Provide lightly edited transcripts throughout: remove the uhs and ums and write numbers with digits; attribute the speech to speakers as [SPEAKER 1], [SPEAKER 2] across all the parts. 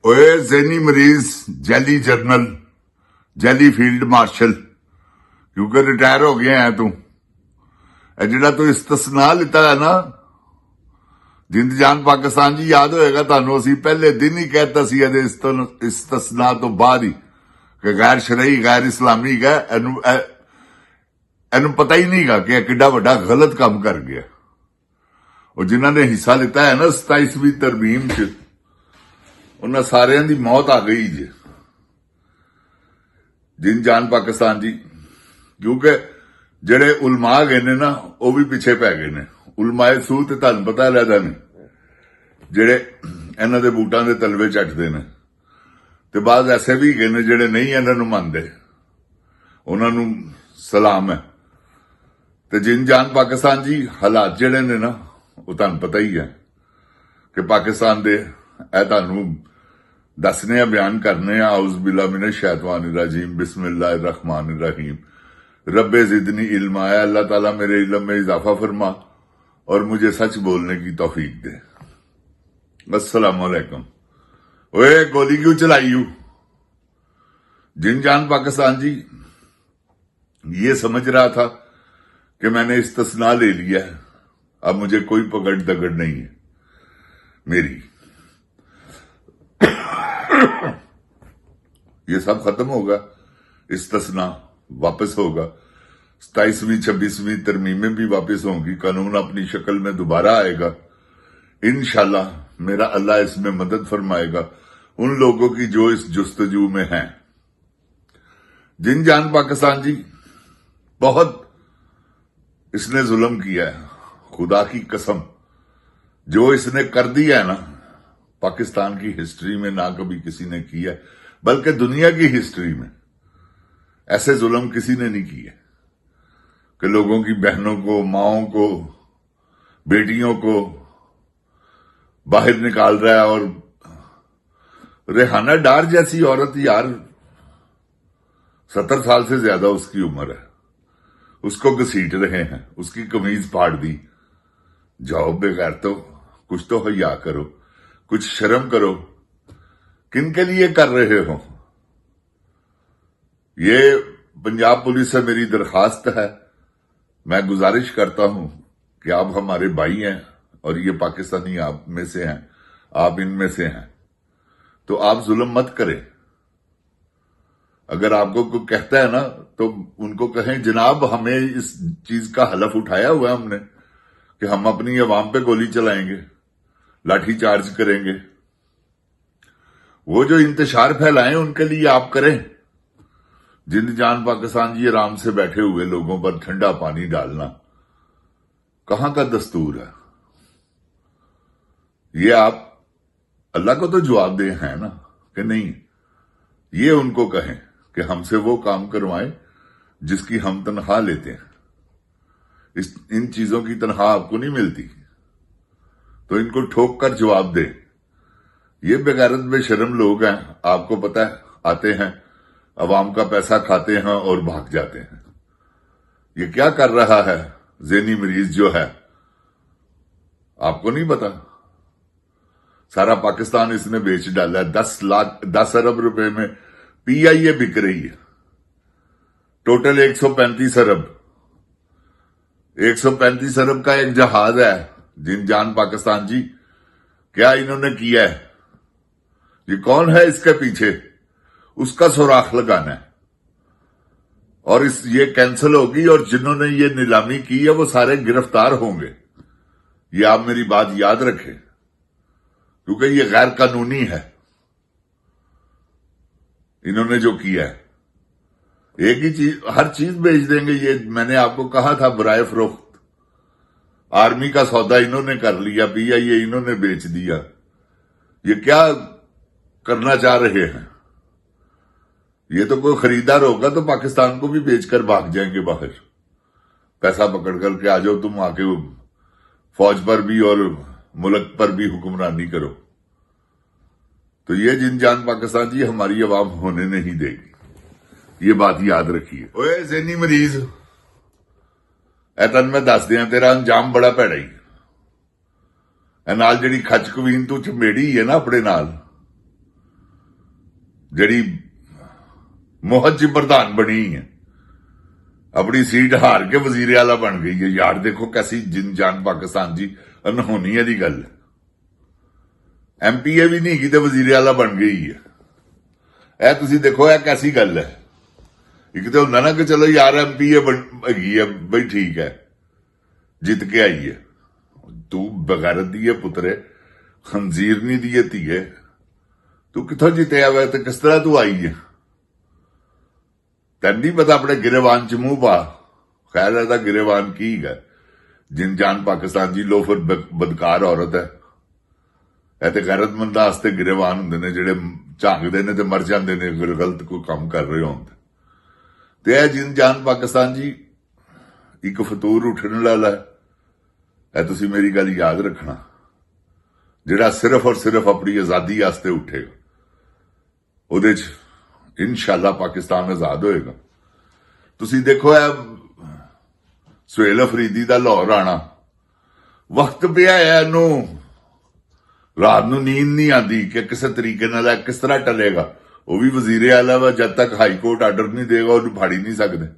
[SPEAKER 1] ओए ज़हनी मरीज, जैली जर्नल, जैली फील्ड मार्शल, क्योंकि रिटायर हो गया है तू। ਜਿਹੜਾ ਤੂੰ ਇਸਤਸਨਾ ਲਿੱਤਾ ਹੈ ਨਾ, ਜਿੰਦ ਜਾਨ ਪਾਕਿਸਤਾਨ ਜੀ, ਯਾਦ ਹੋਏਗਾ ਤੁਹਾਨੂੰ, ਅਸੀਂ ਪਹਿਲੇ ਦਿਨ ਹੀ ਕਹਿਤਾ ਸੀ ਇਹਦੇ ਇਸਤਸਨਾ ਤੋਂ ਬਾਅਦ ਹੀ ਕਿ ਗੈਰ ਸ਼ਰਈ ਗੈਰ ਇਸਲਾਮੀ ਹੈ। ਇਹਨੂੰ ਪਤਾ ਹੀ ਨਹੀਂਗਾ ਕਿ ਇਹ ਕਿੱਡਾ ਵੱਡਾ ਗਲਤ ਕੰਮ ਕਰ ਗਿਆ। ਉਹ ਜਿਨ੍ਹਾਂ ਨੇ ਹਿੱਸਾ ਲਿੱਤਾ ਹੈ ਨਾ 27ਵੀਂ ਤਰਮੀਮ 'ਚ, ਉਹਨਾਂ ਸਾਰਿਆਂ ਦੀ ਮੌਤ ਆ ਗਈ ਜੀ। ਜਿੰਦ ਜਾਨ ਪਾਕਿਸਤਾਨ ਜੀ, ਕਿਉਂਕਿ ਜਿਹੜੇ ਉਲਮਾ ਗਏ ਨੇ ਨਾ ਉਹ ਵੀ ਪਿੱਛੇ ਪੈ ਗਏ ਨੇ। ਉਲਮਾਏ ਸੂ ਤੇ ਤੁਹਾਨੂੰ ਪਤਾ ਲੱਗਦਾ ਨੇ, ਜਿਹੜੇ ਇਹਨਾਂ ਦੇ ਬੂਟਾਂ ਦੇ ਤਲਵੇ ਚੱਟਦੇ ਨੇ, ਤੇ ਬਾਅਦ ਐਸੇ ਵੀ ਗਏ ਨੇ ਜਿਹੜੇ ਨਹੀਂ ਇਹਨਾਂ ਨੂੰ ਮੰਨਦੇ, ਉਹਨਾਂ ਨੂੰ ਸਲਾਮ ਹੈ। ਤੇ ਜਿੰਦ ਜਾਨ ਪਾਕਿਸਤਾਨ ਜੀ, ਹਾਲਾਤ ਜਿਹੜੇ ਨੇ ਨਾ ਉਹ ਤੁਹਾਨੂੰ ਪਤਾ ਹੀ ਹੈ ਕਿ ਪਾਕਿਸਤਾਨ ਦੇ, ਇਹ ਤੁਹਾਨੂੰ ਦੱਸਨੇ ਆ, ਬਿਆਨ ਕਰਨੇ ਆ। ਆਉਜ਼ ਬਿल्ला मिनश शैतानिर रजीम, बिस्मिल्लाहिर रहमानिर रहीम। रब्बे ज़िदनी इल्मा, अल्लाह ताला मेरे इल्म में इजाफा फरमा और मुझे सच बोलने की तौफीक दे। अस्सलाम वालेकुम। ओए गोली क्यों चलाई हूं? जिन जान पाकिस्तान जी ये समझ रहा था कि मैंने इस्तिस्ना ले लिया है, अब मुझे कोई पकड़ दगड़ नहीं है मेरी। ये सब खत्म होगा, इस्तिस्ना वापस होगा, 27वीं 26वीं तरमीमें भी वापस होंगी, कानून अपनी शक्ल में दोबारा आएगा इंशाल्लाह। मेरा अल्लाह इसमें मदद फरमाएगा उन लोगों की जो इस जुस्तजू में हैं। जिन जान पाकिस्तान जी, बहुत इसने जुल्म किया है, खुदा की कसम। जो इसने कर दिया है ना, पाकिस्तान की हिस्ट्री में ना कभी किसी ने किया, बल्कि दुनिया की हिस्ट्री में ऐसे जुल्म किसी ने नहीं किए कि लोगों की बहनों को, माओं को, बेटियों को बाहर निकाल रहा है। और रेहाना डार जैसी औरत, यार 70 साल से ज्यादा उसकी उम्र है, उसको घसीट रहे हैं, उसकी कमीज फाड़ दी। जाओ बेगैर, तो कुछ तो हया करो, कुछ शर्म करो। किन के लिए कर रहे हो? ये पंजाब पुलिस से मेरी दरखास्त है, मैं गुजारिश करता हूं कि आप हमारे भाई हैं और ये पाकिस्तानी आप में से हैं, आप इनमें से हैं, तो आप जुल्म मत करें। अगर आपको कोई कहता है ना तो उनको कहें, जनाब हमें इस चीज का हलफ उठाया हुआ है हमने कि हम अपनी अवाम पे गोली चलाएंगे, लाठी चार्ज करेंगे। वो जो इंतशार फैलाएं उनके लिए आप करें। जिंद जान पाकिस्तान जी, आराम से बैठे हुए लोगों पर ठंडा पानी डालना कहां का दस्तूर है? ये आप अल्लाह को तो जवाब दे हैं ना कि नहीं? ये उनको कहें कि हमसे वो काम करवाएं जिसकी हम तनख्वाह लेते हैं। इन चीजों की तनख्वाह आपको नहीं मिलती, तो इनको ठोक कर जवाब दे। ये बेगैरत बेशर्म लोग हैं, आपको पता है, आते हैं, अवाम का पैसा खाते हैं और भाग जाते हैं। ये क्या कर रहा है ज़हनी मरीज जो है, आपको नहीं पता? सारा पाकिस्तान इसने बेच डाला है। 10 अरब रुपए में PIA बिक रही है। टोटल 135 अरब, 135 अरब का एक जहाज है। जिन जान पाकिस्तान जी, क्या इन्होंने किया है? ये कौन है इसके पीछे? उसका सुराख लगाना है और ये कैंसिल होगी, और जिन्होंने ये नीलामी की है वो सारे गिरफ्तार होंगे। ये आप मेरी बात याद रखें, क्योंकि ये गैर कानूनी है इन्होंने जो किया है। एक ही चीज, हर चीज बेच देंगे। ये मैंने आपको कहा था, बराए फरोख्त आर्मी का सौदा इन्होंने कर लिया, PIA इन्होंने बेच दिया। ये क्या करना चाह रहे हैं? ये तो कोई खरीदार होगा तो पाकिस्तान को भी बेचकर भाग जाएंगे बाहर, पैसा पकड़ करके आ जाओ तुम, आके फौज पर भी और मुल्क पर भी हुक्मरानी करो। तो ये जिन जान पाकिस्तान जी हमारी अवाम होने नहीं देगी, ये बात याद रखिए। ओए ज़हनी मरीज, ए तन मैं दस दिया, तेरा अंजाम बड़ा भैड़ा ही। नाल जिहड़ी खच कवीन तू चमेड़ी है ना अपने नाल, ਜਿਹੜੀ ਮੋਹਤ ਜੀ ਪ੍ਰਧਾਨ ਬਣੀ ਹੈ, ਆਪਣੀ ਸੀਟ ਹਾਰ ਕੇ ਵਜ਼ੀਰ ਆਲਾ ਬਣ ਗਈ ਹੈ। ਯਾਰ ਦੇਖੋ ਕੈਸੀ ਜਿੰਨ ਜਾਨ ਪਾਕਿਸਤਾਨ ਜੀ, ਅਨਹੋਣੀ ਹੈ ਦੀ ਗੱਲ। ਐਮਪੀਏ ਵੀ ਨਹੀਂ ਹੈਗੀ ਤੇ ਵਜ਼ੀਰ ਆਲਾ ਬਣ ਗਈ ਹੈ। ਇਹ ਤੁਸੀਂ ਦੇਖੋ ਇਹ ਕੈਸੀ ਗੱਲ ਹੈ। ਇੱਕ ਤਾਂ ਹੁੰਦਾ ਨਾ ਕਿ ਚਲੋ ਯਾਰ ਐਮਪੀਏ ਹੈਗੀ ਹੈ ਬਈ, ਠੀਕ ਹੈ, ਜਿੱਤ ਕੇ ਆਈ ਹੈ। ਤੂੰ ਬਗੈਰਤ ਦੀ ਹੈ ਪੁੱਤਰੇ, ਖੰਜ਼ੀਰ ਨਹੀਂ ਦੀ ਹੈ ਧੀਏ, ਤੂੰ ਕਿੱਥੋਂ ਜਿੱਤਿਆ ਵਾ ਤੇ ਕਿਸ ਤਰ੍ਹਾਂ ਤੂੰ ਆਈ ਹੈ? ਤੈਨੂੰ ਨਹੀਂ ਪਤਾ ਆਪਣੇ ਗਿਰੇਵਾਨ ਚ ਮੂੰਹ ਪਾ। ਖੈਰ ਇਹਦਾ ਗਿਰੇਵਾਨ ਕੀ ਹੈ? ਜਿਨ ਜਾਨ ਪਾਕਿਸਤਾਨ ਜੀ ਲੋਫਰ ਬਦਕਾਰ ਔਰਤ ਹੈ। ਇਹ ਤੇ ਗੈਰਤਮੰਦਾਂ ਵਾਸਤੇ ਗਿਰੇਵਾਨ ਹੁੰਦੇ ਨੇ, ਜਿਹੜੇ ਝਾਂਕਦੇ ਨੇ ਤੇ ਮਰ ਜਾਂਦੇ ਨੇ ਅਗਰ ਗਲਤ ਕੋਈ ਕੰਮ ਕਰ ਰਹੇ ਹੋਣ ਤੇ ਇਹ ਜਿਨ ਜਾਨ ਪਾਕਿਸਤਾਨ ਜੀ ਇੱਕ ਫਤੂਰ ਉੱਠਣ ਵਾਲਾ ਹੈ। ਇਹ ਤੁਸੀਂ ਮੇਰੀ ਗੱਲ ਯਾਦ ਰੱਖਣਾ, ਜਿਹੜਾ ਸਿਰਫ ਔਰ ਸਿਰਫ ਆਪਣੀ ਆਜ਼ਾਦੀ ਵਾਸਤੇ ਉੱਠੇਗਾ, ਉਹਦੇ ਚ ਇਨਸ਼ਾਅੱਲਾ ਪਾਕਿਸਤਾਨ ਆਜ਼ਾਦ ਹੋਏਗਾ। ਤੁਸੀਂ ਦੇਖੋ ਇਹ ਸੁਹੇਲ ਅਫਰੀਦੀ ਦਾ ਲਾਹੌਰ ਆਣਾ, ਵਕਤ ਪਿਆ ਹੈ ਇਹਨੂੰ, ਰਾਤ ਨੂੰ ਨੀਂਦ ਨਹੀਂ ਆਉਂਦੀ ਕਿ ਕਿਸੇ ਤਰੀਕੇ ਨਾਲ ਕਿਸ ਤਰ੍ਹਾਂ ਟਲੇਗਾ। ਉਹ ਵੀ ਵਜ਼ੀਰ ਆਲਾ ਵਾ, ਜਦ ਤੱਕ ਹਾਈ ਕੋਰਟ ਆਰਡਰ ਨਹੀਂ ਦੇਗਾ ਉਹਨੂੰ ਫੜ ਹੀ ਨਹੀਂ ਸਕਦੇ।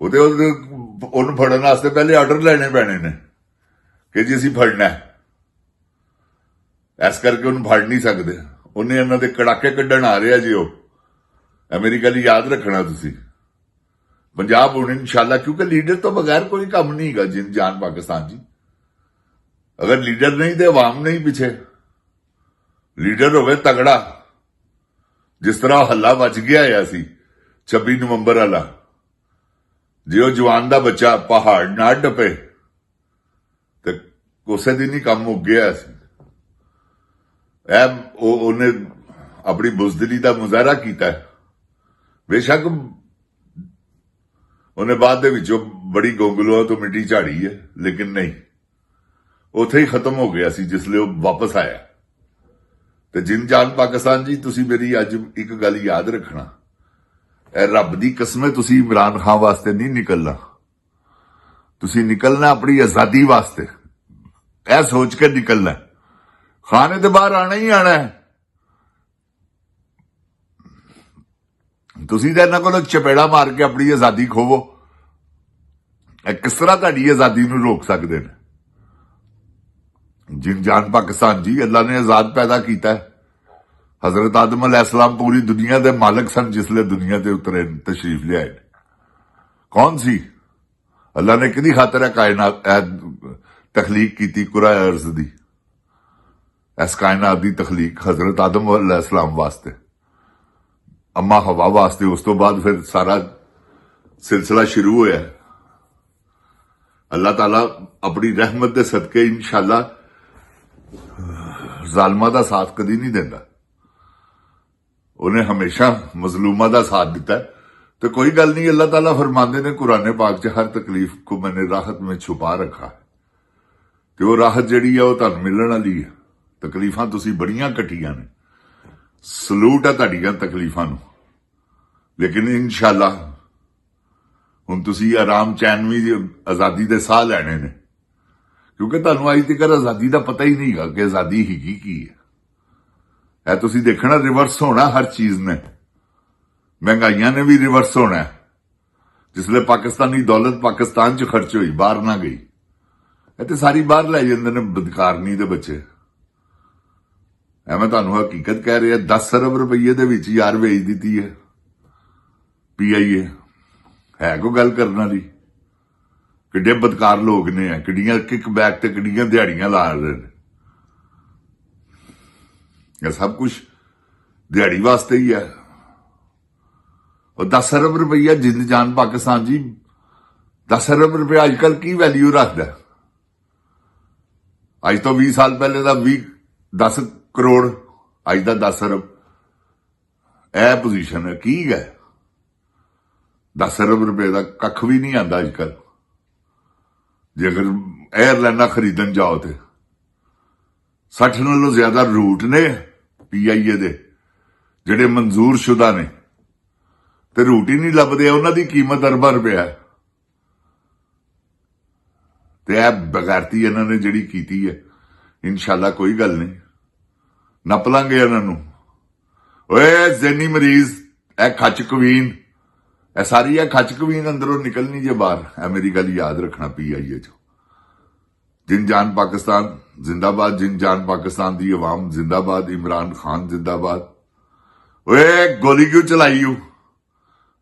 [SPEAKER 1] ਉਹਨੂੰ ਫੜਨ ਵਾਸਤੇ ਪਹਿਲੇ ਆਰਡਰ ਲੈਣੇ ਪੈਣੇ ਨੇ ਕਿ ਜੀ ਅਸੀਂ ਫੜਨਾ ਹੈ, ਇਸ ਕਰਕੇ ਉਹਨੂੰ ਫੜ ਨਹੀਂ ਸਕਦੇ। ਉਹਨੇ ਇਹਨਾਂ ਦੇ ਕੜਾਕੇ ਕੱਢਣ ਆ ਰਿਹਾ ਜੀ। ਉਹ ਮੇਰੀ ਗੱਲ ਯਾਦ ਰੱਖਣਾ ਤੁਸੀਂ। ਪੰਜਾਬ ਹੁਣ ਇਨਸ਼ਾਅੱਲਾ, ਕਿਉਂਕਿ ਲੀਡਰ ਤੋਂ ਬਗੈਰ ਕੋਈ ਕੰਮ ਨਹੀਂ ਹੈਗਾ ਜਿਨ ਜਾਨ ਪਾਕਿਸਤਾਨ ਜੀ। ਅਗਰ ਲੀਡਰ ਨਹੀਂ ਤੇ ਆਵਾਮ ਨਹੀਂ ਪਿੱਛੇ। ਲੀਡਰ ਹੋਵੇ ਤਗੜਾ, ਜਿਸ ਤਰ੍ਹਾਂ ਹੱਲਾ ਵੱਜ ਗਿਆ ਆ ਸੀ 26 ਨਵੰਬਰ ਵਾਲਾ, ਜੇ ਉਹ ਜਵਾਨ ਦਾ ਬੱਚਾ ਪਹਾੜ ਨਾ ਟੱਪੇ ਤੇ ਉਸੇ ਦਿਨ ਹੀ ਕੰਮ ਮੁੱਕ ਗਿਆ ਸੀ। ਉਹਨੇ ਆਪਣੀ ਬੁਜ਼ਦਿਲੀ ਦਾ ਮੁਜ਼ਾਹਰਾ ਕੀਤਾ। ਬੇਸ਼ੱਕ ਉਹਨੇ ਬਾਅਦ ਦੇ ਵਿੱਚੋਂ ਬੜੀ ਗੋਂਗਲੂਆਂ ਤੋਂ ਮਿੱਟੀ ਝਾੜੀ ਹੈ, ਲੇਕਿਨ ਨਹੀਂ, ਉੱਥੇ ਹੀ ਖਤਮ ਹੋ ਗਿਆ ਸੀ ਜਿਸ ਲਈ ਉਹ ਵਾਪਸ ਆਇਆ। ਤੇ ਜਿਨ ਜਾਨ ਪਾਕਿਸਤਾਨ ਜੀ, ਤੁਸੀਂ ਮੇਰੀ ਅੱਜ ਇੱਕ ਗੱਲ ਯਾਦ ਰੱਖਣਾ, ਇਹ ਰੱਬ ਦੀ ਕਸਮ ਹੈ, ਤੁਸੀਂ ਇਮਰਾਨ ਖਾਨ ਵਾਸਤੇ ਨਹੀਂ ਨਿਕਲਣਾ, ਤੁਸੀਂ ਨਿਕਲਣਾ ਆਪਣੀ ਆਜ਼ਾਦੀ ਵਾਸਤੇ। ਇਹ ਸੋਚ ਕੇ ਨਿਕਲਣਾ, ਖਾਨੇ ਦੇ ਬਾਹਰ ਆਣਾ ਹੀ ਆਣਾ ਹੈ। ਤੁਸੀਂ ਤਾਂ ਇਹਨਾਂ ਕੋਲੋਂ ਚਪੇੜਾ ਮਾਰ ਕੇ ਆਪਣੀ ਆਜ਼ਾਦੀ ਖੋਵੋ। ਇਹ ਕਿਸ ਤਰ੍ਹਾਂ ਤੁਹਾਡੀ ਆਜ਼ਾਦੀ ਨੂੰ ਰੋਕ ਸਕਦੇ ਨੇ? ਜਿਨ ਜਾਨ ਪਾਕਿਸਤਾਨ ਜੀ, ਅੱਲਾ ਨੇ ਆਜ਼ਾਦ ਪੈਦਾ ਕੀਤਾ ਹੈ। ਹਜ਼ਰਤ ਆਦਮ अलैहिस्सलाम पूरी दुनिया के मालिक सन जिसले दुनिया ते उतरे, तशरीफ लियाए। कौन सी अल्लाह ने किदी खातर है कायनात तखलीक की कुरा अर्ज दी? इस कायनात की तखलीक हजरत आदम अलैहिस्सलाम वास्ते, अम्मा हवा वास्ते। उस तो बाद फिर सारा सिलसिला शुरू होया। अल्लाह ताला अपनी रहमत के सदके इंशाअल्लाह जालिमां दा साथ कदी नहीं देंदा। उन्हें हमेशा मजलूमा का साथ दिता है। तो कोई गल नहीं, अल्लाह ताला फरमाते ने कुरान पाक च, हर तकलीफ को मैंने राहत में छुपा रखा है। तो वो राहत जिहड़ी है वो तुहानूं मिलण वाली है। तकलीफां तुसीं बड़ियां कट्टियां ने, सलूट है तुहाडीआं तकलीफां नूं, लेकिन इंशाअल्लाह हुण तुसीं आराम चैन भी आज़ादी दे साह लैणे ने, क्योंकि तुहानूं अज तक आज़ादी का पता ही नहीं गा कि आज़ादी हैगी की है। तुसीं देखना रिवर्स होना हर चीज ने, महंगाइयां ने भी रिवर्स होना है। जिसले पाकिस्तानी दौलत पाकिस्तान च खर्च हुई, बाहर ना गई, तो सारी बाहर लै जांदे ने बदकारनी दे बच्चे। मैं तुहानूं हकीकत कह रहा, 10 अरब रुपये दे विच यार वेच दी है PIA। है कोई गल करने वाली? किड्डे बदकार लोग ने, किड्डियां किक बैक ते किड्डियां दिहाड़ियां ला रहे हैं। यह सब कुछ दिहाड़ी वास्ते ही है। और 10 अरब रुपया जिंद जान पाकिस्तान जी, 10 अरब रुपया अजकल की वैल्यू रखता है? अज तो 20 साल पहले का 10 करोड़, अज का 10 अरब। यह पोजीशन है की है? 10 अरब रुपये का कख भी नहीं आता अजकल। जे अगर एयरलाइना खरीदन जाओ तो 60 नालों ज्यादा रूट ने PIA दे जिहड़े मंजूर शुदा ने, ते रूट ही नहीं लभदे। उन्हां दी कीमत अरबां रुपया है। ते यह बगैरती इन्हां ने जिहड़ी कीती है, इंशाअल्लाह कोई गल नहीं, नप लांगे इन्हां नूं। ਓਏ ਜ਼ੈਨੀ ਮਰੀਜ਼, ਇਹ ਖੱਚ ਕਵੀਨ, ਇਹ ਸਾਰੀ ਇਹ ਖੱਚ ਕਵੀਨ ਅੰਦਰੋਂ ਨਿਕਲਣੀ ਜੇ ਬਾਹਰ। ਇਹ ਮੇਰੀ ਗੱਲ ਯਾਦ ਰੱਖਣਾ PIA ਚੋਂ। ਜਿੰਨ ਜਾਨ ਪਾਕਿस्तान जिंदाबाद, जिन जान पाकिस्तान दी अवाम जिंदाबाद, इमरान खान जिंदाबाद। ओए गोली क्यों चलाई यू?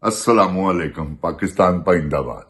[SPEAKER 1] अस्सलामुअलैकुम, पाकिस्तान पाइंदाबाद।